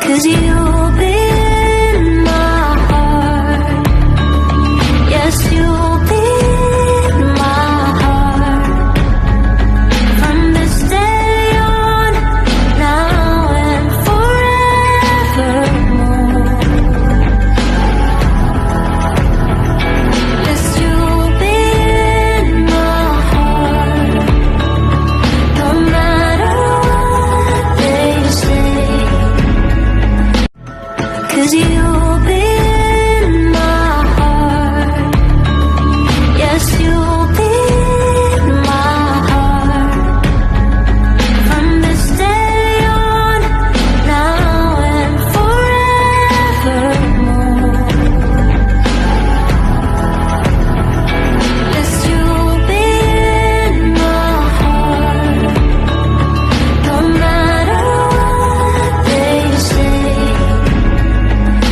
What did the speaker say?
'Cause you'll be in my heart. Yes, you'll be in my heart. From this day on, now and forevermore. Yes, you'll be in my heart. No matter what they say. 'Cause you